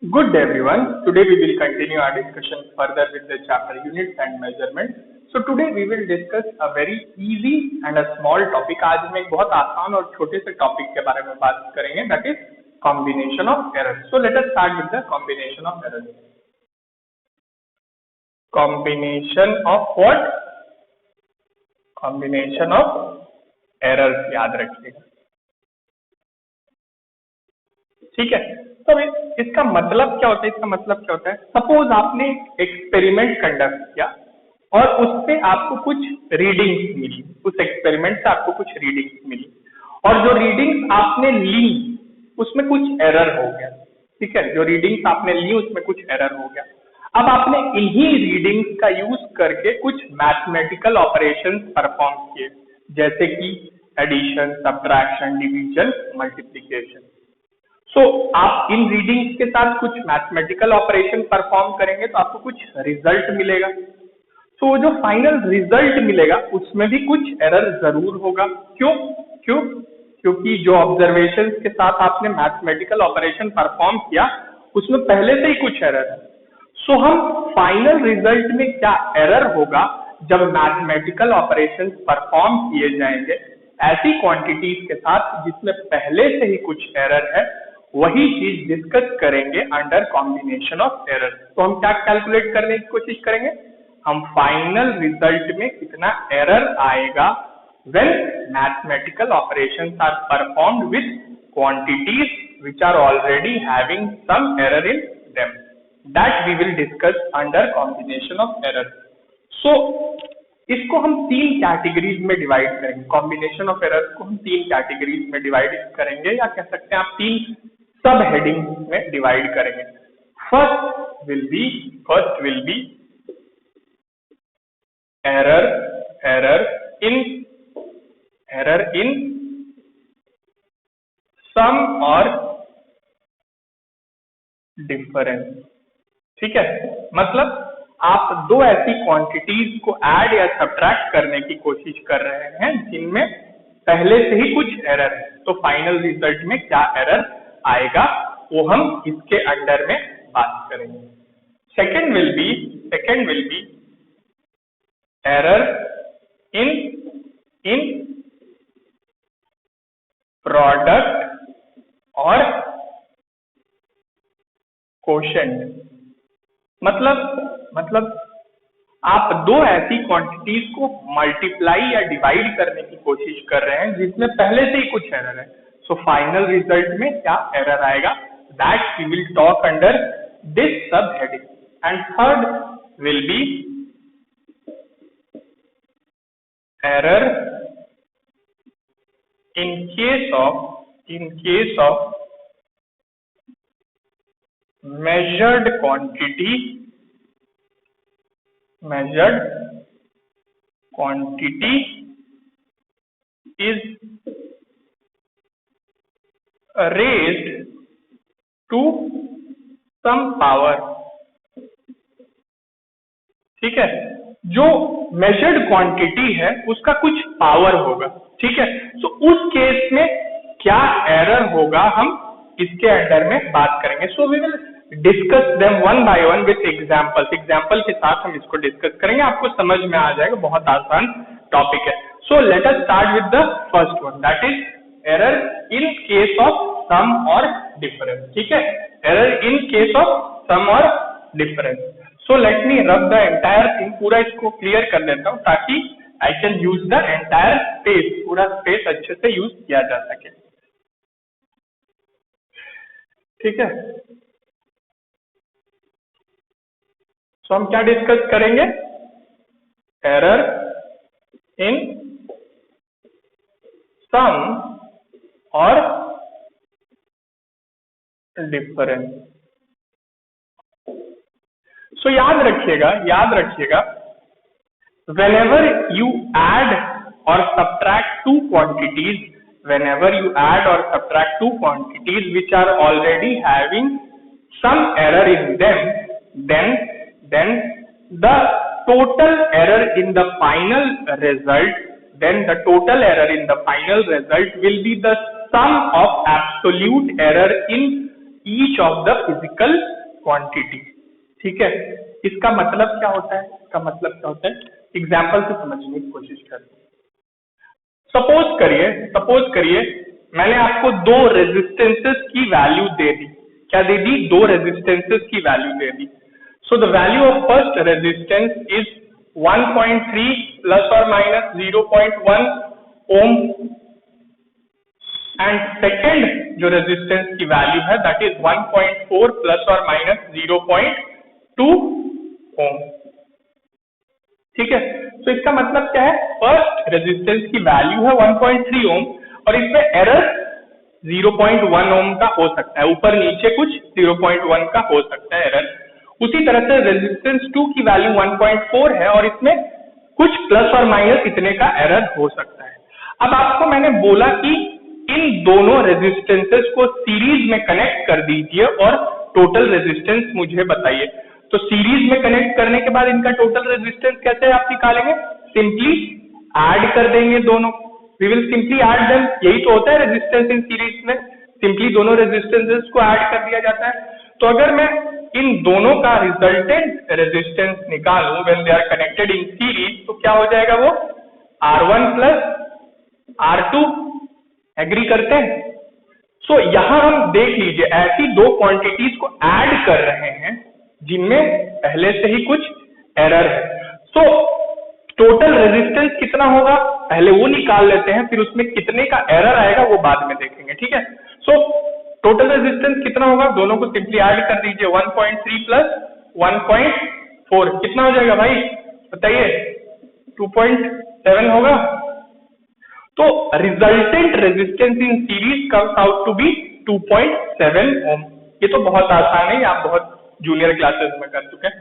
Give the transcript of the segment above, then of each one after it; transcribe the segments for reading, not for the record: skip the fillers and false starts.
Good day everyone. Today we will continue our discussion further with the chapter units and measurement. So today we will discuss a very easy and a small topic. आज हम एक बहुत आसान और छोटे से topic के बारे में बात करेंगे, that is combination of errors. So let us start with the combination of errors. Combination of what? Combination of errors याद रखिएगा. ठीक है, तो इसका मतलब क्या होता है? इसका मतलब क्या होता है? सपोज आपने एक्सपेरिमेंट कंडक्ट किया और उससे आपको कुछ रीडिंग्स मिली, उस एक्सपेरिमेंट से आपको कुछ रीडिंग्स मिली और जो रीडिंग्स आपने ली उसमें कुछ एरर हो गया. ठीक है, जो रीडिंग्स आपने ली उसमें कुछ एरर हो गया. अब आपने इन्हीं रीडिंग्स का यूज करके कुछ मैथमेटिकल ऑपरेशंस परफॉर्म किए, जैसे कि एडिशन, सब्ट्रैक्शन, डिवीजन, मल्टीप्लिकेशन. सो आप इन रीडिंग्स के साथ कुछ मैथमेटिकल ऑपरेशन परफॉर्म करेंगे तो आपको कुछ रिजल्ट मिलेगा. सो जो फाइनल रिजल्ट मिलेगा उसमें भी कुछ एरर जरूर होगा. क्योंकि जो ऑब्जर्वेशंस के साथ आपने मैथमेटिकल ऑपरेशन परफॉर्म किया उसमें पहले से ही कुछ एरर है. सो हम फाइनल रिजल्ट में क्या एरर होगा जब मैथमेटिकल ऑपरेशंस परफॉर्म किए जाएंगे ऐसी क्वांटिटीज के साथ जिसमें पहले से ही कुछ एरर है, वही चीज डिस्कस करेंगे अंडर कॉम्बिनेशन ऑफ एरर. तो हम क्या कैलकुलेट करने की कोशिश करेंगे? हम फाइनल रिजल्ट में कितना एरर आएगा when mathematical operations are performed with quantities which are already having some error in them. That we will discuss under combination of error. So इसको हम तीन कैटेगरीज में डिवाइड करेंगे. कॉम्बिनेशन ऑफ एरर्स को हम तीन कैटेगरीज में डिवाइड करेंगे, या कह सकते हैं आप तीन सब हेडिंग में डिवाइड करेंगे. First will be error in sum और डिफरेंस. ठीक है, मतलब आप दो ऐसी क्वांटिटीज को ऐड या सब्ट्रैक्ट करने की कोशिश कर रहे हैं जिनमें पहले से ही कुछ एरर है. तो फाइनल रिजल्ट में क्या एरर आएगा वो हम इसके अंडर में बात करेंगे. Second will be error in product और कोशेंट. मतलब आप दो ऐसी क्वांटिटीज को मल्टीप्लाई या डिवाइड करने की कोशिश कर रहे हैं जिसमें पहले से ही कुछ एरर है. सो फाइनल रिजल्ट में क्या एरर आएगा, that we will talk under this sub heading. And third will be error in case of measured quantity is raised to some power. ठीक है, जो measured quantity है उसका कुछ पावर होगा. ठीक है, तो उस केस में क्या एरर होगा हम इसके अंडर में बात करेंगे. So we will discuss them one by one with example के साथ हम इसको डिस्कस करेंगे. आपको समझ में आ जाएगा, बहुत आसान टॉपिक है. So let us start with the first one, that is error in case of sum और डिफरेंस. ठीक है, error in case of sum और डिफरेंस. सो लेट मी रब द एंटायर थिंग. पूरा इसको क्लियर कर देता हूँ ताकि I can use the entire space. पूरा स्पेस अच्छे से यूज किया जा सके. ठीक है, तो हम क्या डिस्कस करेंगे? एरर इन सम और डिफरेंस. सो याद रखिएगा whenever you add or subtract two quantities which are already having some error in them, then the total error in the final result will be the sum of absolute error in each of the physical quantity. ठीक है, इसका मतलब क्या होता है? इसका मतलब क्या होता है, एग्जाम्पल से समझने की कोशिश करते हैं। सपोज करिए मैंने आपको दो रेजिस्टेंसेस की वैल्यू दे दी। क्या दे दी? दो रेजिस्टेंसेस की value they the. So the value of first resistance is 1.3 plus और माइनस 0.1 ओम एंड सेकेंड जो रेजिस्टेंस की वैल्यू है दैट इज 1.4 प्लस और माइनस 0.2 ओम। ठीक है, तो इसका मतलब क्या है? फर्स्ट रेजिस्टेंस की वैल्यू है 1.3 ओम और इसमें एरर 0.1 ओम का हो सकता है, ऊपर नीचे कुछ 0.1 का हो सकता है एरर। उसी तरह से रेजिस्टेंस 2 की वैल्यू 1.4 है और इसमें कुछ प्लस और माइनस इतने का एरर हो सकता है। अब आपको मैंने बोला कि इन दोनों रेजिस्टेंसेस को सीरीज में कनेक्ट कर दीजिए और टोटल रेजिस्टेंस मुझे बताइए। तो सीरीज में कनेक्ट करने के बाद इनका टोटल रेजिस्टेंस कैसे आप निकालेंगे? सिंपली ऐड कर देंगे दोनों। We will simply add them. यही तो होता है रेजिस्टेंस इन सीरीज में, सिंपली दोनों रेजिस्टेंसेस को ऐड कर दिया जाता है। तो अगर मैं इन दोनों का रिजल्टेंट रेजिस्टेंस निकालूं when they are connected in series, तो क्या हो जाएगा? वो R1 प्लस R2। एग्री करते हैं? सो यहां हम देख लीजिए ऐसी दो क्वांटिटीज को ऐड कर रहे हैं जिनमें पहले से ही कुछ एरर है। सो टोटल रेजिस्टेंस कितना होगा पहले वो निकाल लेते हैं, फिर उसमें कितने का एरर आएगा वो बाद में देखेंगे। ठीक है, सो टोटल रेजिस्टेंस कितना होगा? दोनों को सिंपली ऐड कर दीजिए। 1.3 प्लस 1.4 कितना हो जाएगा भाई बताइए? 2.7 होगा। तो resultant resistance in series comes out to be 2.7 ohm. ये तो बहुत आसान है, आप बहुत जूनियर क्लासेस में कर चुके हैं।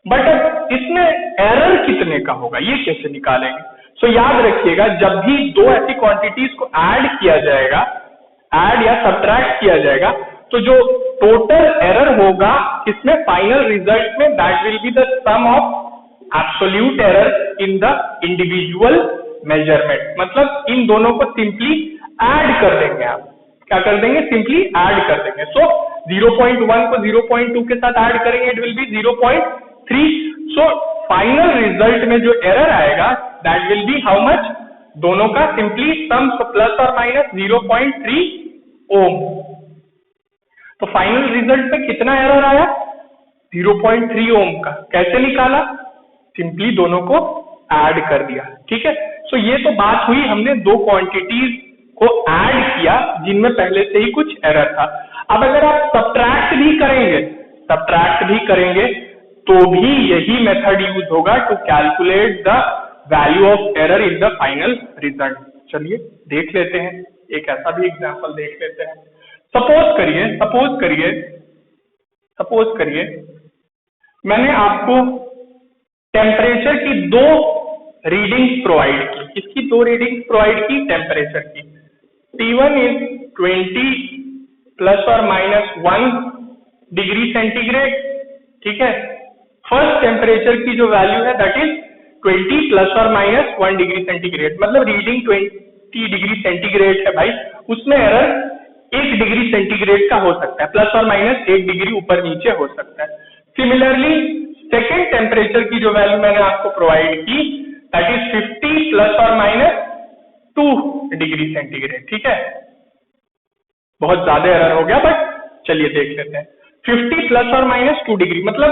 बट इसमें एरर कितने का होगा ये कैसे निकालेंगे? सो याद रखिएगा, जब भी दो ऐसी क्वांटिटीज को ऐड किया जाएगा, ऐड या सब्ट्रैक्ट किया जाएगा, तो जो टोटल एरर होगा इसमें फाइनल रिजल्ट में that will be the sum of absolute error in the individual measurement. मतलब इन दोनों को सिंपली ऐड कर देंगे। आप क्या कर देंगे? सिंपली ऐड कर देंगे। सो 0.1 को 0.2 के साथ ऐड करेंगे, it will be 0.3। So final result में जो एरर आएगा that will B how much? दोनों का सिंपली सम प्लस और माइनस 0.3 ओम। तो फाइनल रिजल्ट में कितना एरर आया? 0.3 ओम का। कैसे निकाला? सिंपली दोनों को ऐड कर दिया। ठीक है, सो ये तो बात हुई, हमने दो क्वांटिटीज को ऐड किया जिनमें पहले से ही कुछ एरर था। अब अगर आप सब्ट्रैक्ट भी करेंगे तो भी यही मेथड यूज होगा to calculate the value of error in the final result. चलिए देख लेते हैं, एक ऐसा भी एग्जांपल देख लेते हैं। सपोज करिए मैंने आपको टेम्परेचर की दो रीडिंग्स प्रोवाइड की। किसकी दो रीडिंग्स प्रोवाइड की? टेम्परेचर की। T1 इज 20 प्लस और माइनस 1 डिग्री सेंटीग्रेड। ठीक है, फर्स्ट टेम्परेचर की जो वैल्यू है दैट इज 20 प्लस और माइनस 1 डिग्री सेंटीग्रेड। मतलब रीडिंग 20 डिग्री सेंटीग्रेड है भाई, उसमें एरर 1 डिग्री सेंटीग्रेड का हो सकता है, प्लस और माइनस 1 डिग्री ऊपर नीचे हो सकता है। सिमिलरली सेकेंड टेम्परेचर की जो वैल्यू मैंने आपको प्रोवाइड की दैट इज 50 प्लस और माइनस 2 डिग्री सेंटीग्रेड। ठीक है, बहुत ज्यादा एरर हो गया बट चलिए देख लेते हैं। 50 प्लस और माइनस 2 डिग्री मतलब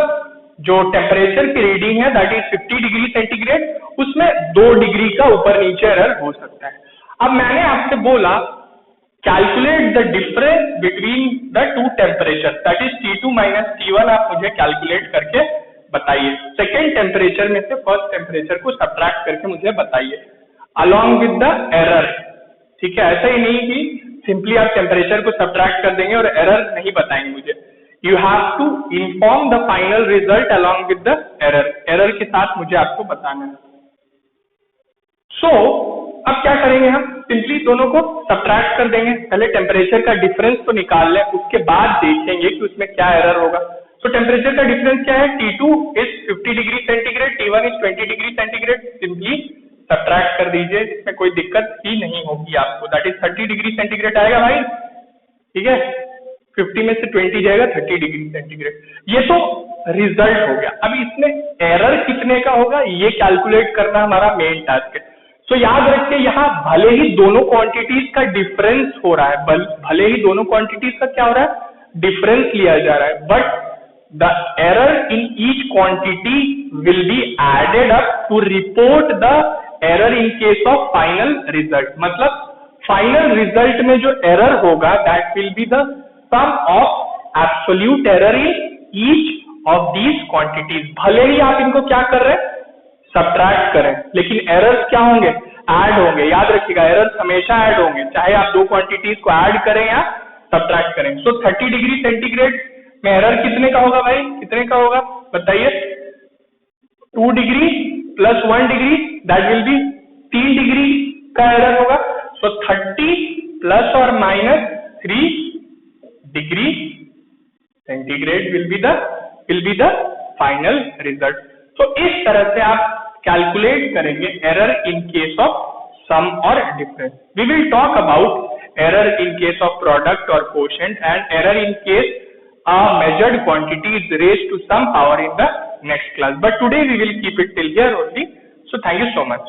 जो टेम्परेचर की रीडिंग है दैट इज 50 डिग्री सेंटीग्रेड, उसमें 2 डिग्री का ऊपर नीचे एरर हो सकता है। अब मैंने आपसे बोला calculate the difference between the two temperature that is T2 minus T1। आप मुझे कैलकुलेट करके बताइए। सेकेंड टेम्परेचर में से फर्स्ट टेम्परेचर को सब्ट्रैक्ट करके मुझे बताइए अलॉन्ग विद द एरर। ठीक है, ऐसा ही नहीं कि सिंपली आप टेम्परेचर को सब्ट्रैक्ट कर देंगे और एरर नहीं बताएंगे मुझे। You have to inform the final result along with the error. Error के साथ मुझे आपको बताना है। सो अब क्या करेंगे? हम सिंपली दोनों को सब्ट्रैक्ट कर देंगे। पहले टेम्परेचर का डिफरेंस तो निकाल लें, उसके बाद देखेंगे कि उसमें क्या एरर होगा। तो टेम्परेचर का डिफरेंस क्या है? T2 is 50 degree centigrade, T1 is 20 degree centigrade. Simply subtract कर दीजिए, इसमें कोई दिक्कत ही नहीं होगी आपको। दैट इज 30 डिग्री सेंटीग्रेड आएगा भाई। ठीक है, 50 में से 20 जाएगा 30 डिग्री सेंटीग्रेड। ये तो रिजल्ट हो गया। अब इसमें एरर कितने का होगा ये कैलकुलेट करना हमारा मेन टास्क है। तो याद रखिए यहाँ भले ही दोनों क्वांटिटीज का डिफरेंस हो रहा है, भले ही दोनों क्वांटिटीज का क्या हो रहा है, डिफरेंस लिया जा रहा है, but the error in each quantity will be added up to report the error in case of final result। मतलब final result में जो error होगा that will be the sum of absolute error in each of these quantities। भले ही आप इनको क्या कर रहे हैं, सब्ट्रैक्ट करें, लेकिन एरर्स क्या होंगे, ऐड होंगे। याद रखिएगा एरर्स हमेशा ऐड होंगे, चाहे आप दो क्वांटिटीज को ऐड करें या सब्ट्रैक्ट करें। सो 30 डिग्री सेंटीग्रेड में एरर कितने का होगा भाई, कितने का होगा बताइए, 2 degree plus 1 degree that will be 3 degree का एरर होगा। सो 30 प्लस और minus 3 degree centigrade will be the final result. तो इस तरह से आप कैलकुलेट करेंगे error in case of sum और difference. We will talk about error in case of product और quotient and error in case a measured quantity is raised to some power in the next class, but today we will keep it till here only. So thank you so much.